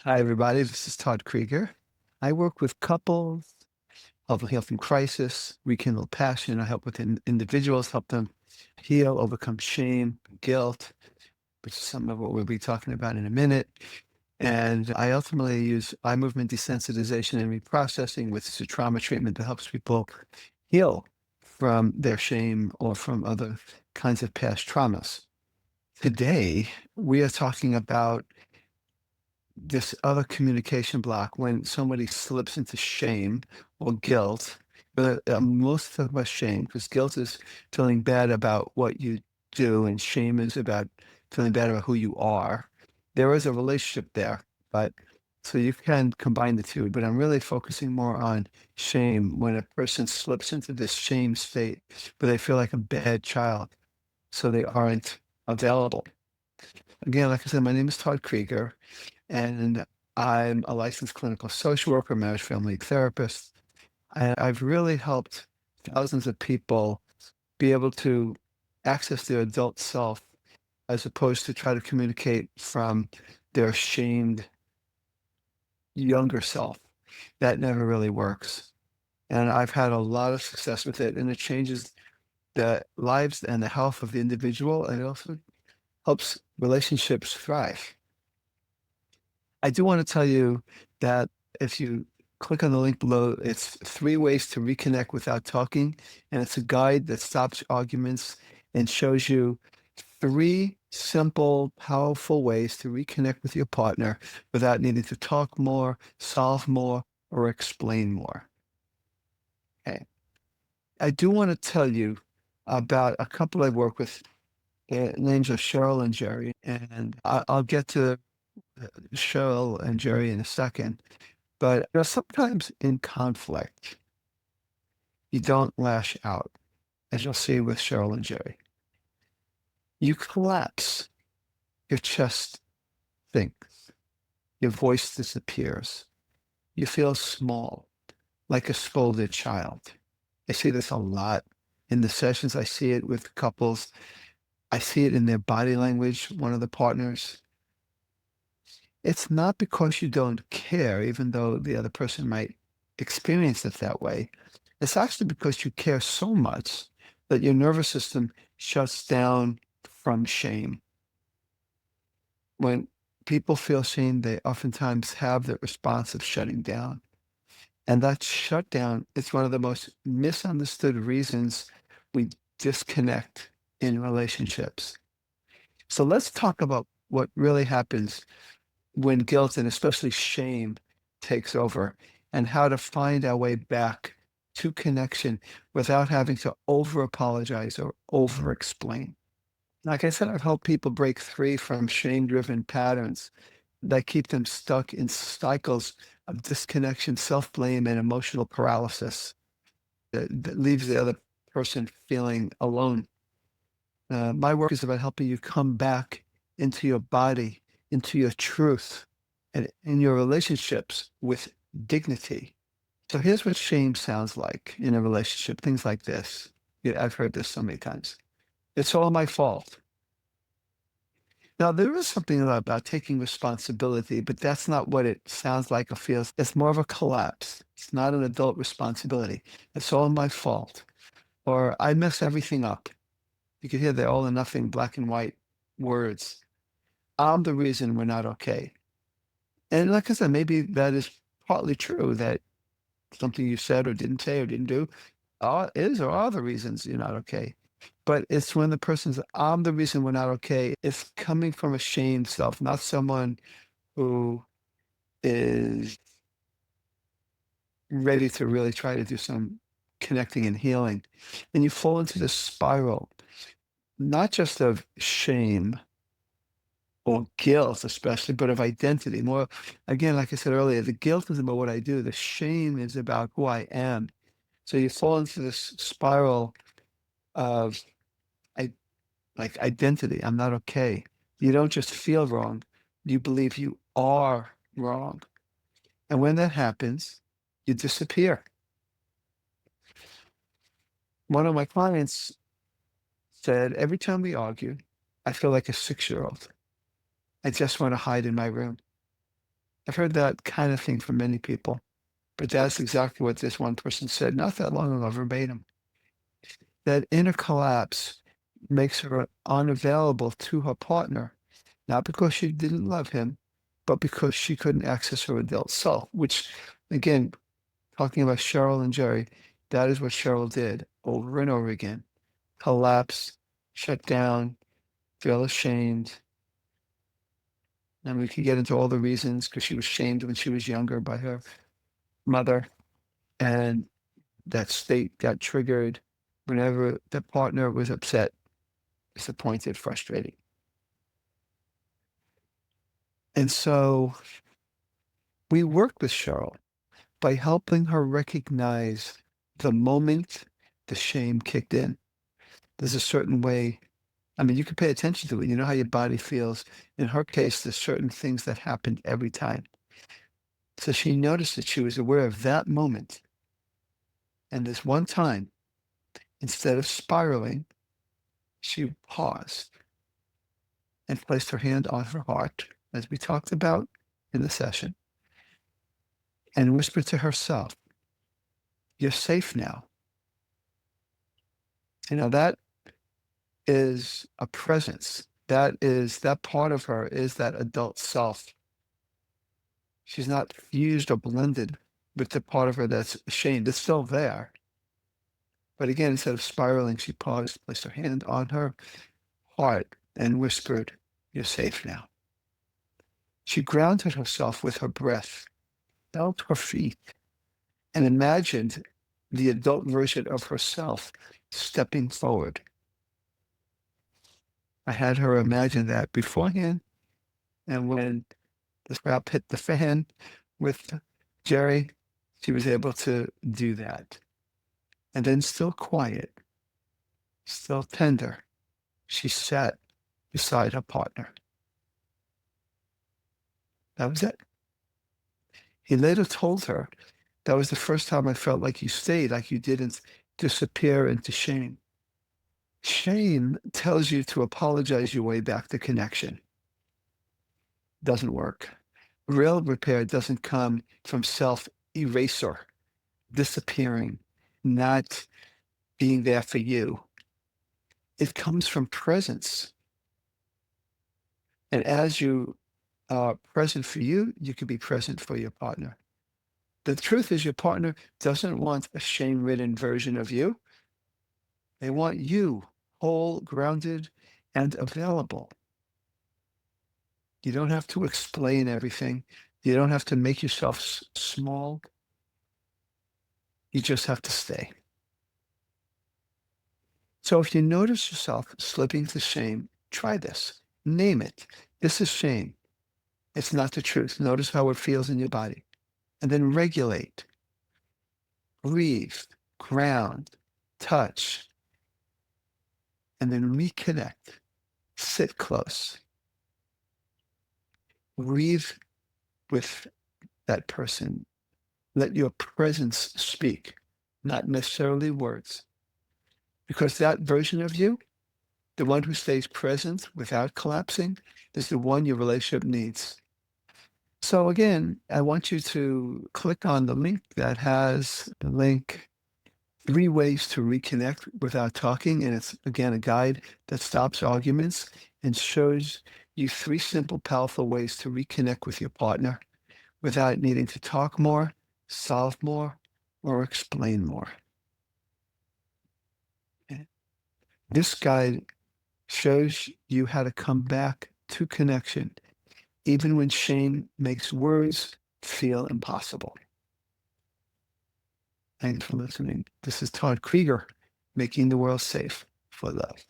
Hi, everybody. This is Todd Creager. I work with couples, help with health in crisis, rekindle passion. I help with individuals, help them heal, overcome shame, guilt, which is some of what we'll be talking about in a minute. And I ultimately use eye movement desensitization and reprocessing, which is a trauma treatment that helps people heal from their shame or from other kinds of past traumas. Today, we are talking about this other communication block when somebody slips into shame or guilt. But most talk about shame because guilt is feeling bad about what you do, and shame is about feeling bad about who you are. There is a relationship there, but so you can combine the two. But I'm really focusing more on shame when a person slips into this shame state where they feel like a bad child, so they aren't available. Again, like I said, my name is Todd Creager, and I'm a licensed clinical social worker, marriage family therapist. I've really helped thousands of people be able to access their adult self as opposed to try to communicate from their shamed younger self. That never really works. And I've had a lot of success with it, and it changes the lives and the health of the individual, and it also helps relationships thrive. I do want to tell you that if you click on the link below, it's 3 ways to reconnect without talking. And it's a guide that stops arguments and shows you 3 simple, powerful ways to reconnect with your partner without needing to talk more, solve more, or explain more. Okay. I do want to tell you about a couple I work with. Their names are Cheryl and Jerry, and I'll get to Cheryl and Jerry in a second. But sometimes in conflict, you don't lash out, as you'll see with Cheryl and Jerry. You collapse, your chest sinks, your voice disappears. You feel small, like a scolded child. I see this a lot in the sessions. I see it with couples. I see it in their body language, one of the partners. It's not because you don't care, even though the other person might experience it that way. It's actually because you care so much that your nervous system shuts down from shame. When people feel shame, they oftentimes have the response of shutting down. And that shutdown is one of the most misunderstood reasons we disconnect in relationships. So let's talk about what really happens when guilt and especially shame takes over, and how to find our way back to connection without having to over apologize or over explain. Like I said, I've helped people break free from shame driven patterns that keep them stuck in cycles of disconnection, self blame, and emotional paralysis that leaves the other person feeling alone. My work is about helping you come back into your body, into your truth, and in your relationships with dignity. So here's what shame sounds like in a relationship, things like this. Yeah, I've heard this so many times. It's all my fault. Now, there is something about taking responsibility, but that's not what it sounds like or feels. It's more of a collapse. It's not an adult responsibility. It's all my fault. Or I mess everything up. You can hear the all or nothing, black and white words. I'm the reason we're not okay. And like I said, maybe that is partly true, that something you said or didn't say or didn't do is or are the reasons you're not okay. But it's when the person's, I'm the reason we're not okay. It's coming from a shamed self, not someone who is ready to really try to do some connecting and healing. And you fall into this spiral, not just of shame or guilt, especially, but of identity. More, again, like I said earlier, the guilt is about what I do, the shame is about who I am. So you fall into this spiral of I, like identity. I'm not okay. You don't just feel wrong, you believe you are wrong. And when that happens, you disappear. One of my clients said, every time we argue, I feel like a 6-year-old. I just want to hide in my room. I've heard that kind of thing from many people, but that's exactly what this one person said not that long ago, verbatim. That inner collapse makes her unavailable to her partner, not because she didn't love him, but because she couldn't access her adult self, which, again, talking about Cheryl and Jerry, that is what Cheryl did over and over again. Collapse, shut down, feel ashamed. And we could get into all the reasons because she was shamed when she was younger by her mother. And that state got triggered whenever the partner was upset, disappointed, frustrated. And so we worked with Cheryl by helping her recognize the moment the shame kicked in. There's a certain way, I mean, you can pay attention to it. You know how your body feels. In her case, there's certain things that happened every time. So she noticed that she was aware of that moment. And this one time, instead of spiraling, she paused and placed her hand on her heart, as we talked about in the session, and whispered to herself, "You're safe now." You know, that is a presence. That part of her is that adult self. She's not fused or blended with the part of her that's ashamed. It's still there. But again, instead of spiraling, she paused, placed her hand on her heart, and whispered, "You're safe now." She grounded herself with her breath, felt her feet, and imagined the adult version of herself stepping forward. I had her imagine that beforehand, and when the strap hit the fan with Jerry, she was able to do that. And then, still quiet, still tender, she sat beside her partner. That was it. He later told her, "That was the first time I felt like you stayed, like you didn't disappear into shame." Shame tells you to apologize your way back to connection. Doesn't work. Real repair doesn't come from self-erasure, disappearing, not being there for you. It comes from presence. And as you are present for you, you can be present for your partner. The truth is, your partner doesn't want a shame-ridden version of you. They want you whole, grounded, and available. You don't have to explain everything. You don't have to make yourself small. You just have to stay. So if you notice yourself slipping to shame, try this. Name it. This is shame. It's not the truth. Notice how it feels in your body. And then regulate. Breathe. Ground. Touch. And then reconnect. Sit close. Breathe with that person. Let your presence speak, not necessarily words. Because that version of you, the one who stays present without collapsing, is the one your relationship needs. So again, I want you to click on the link that has the link 3 ways to reconnect without talking. And it's, again, a guide that stops arguments and shows you 3 simple, powerful ways to reconnect with your partner without needing to talk more, solve more, or explain more. This guide shows you how to come back to connection, even when shame makes words feel impossible. Thanks for listening. This is Todd Creager, making the world safe for love.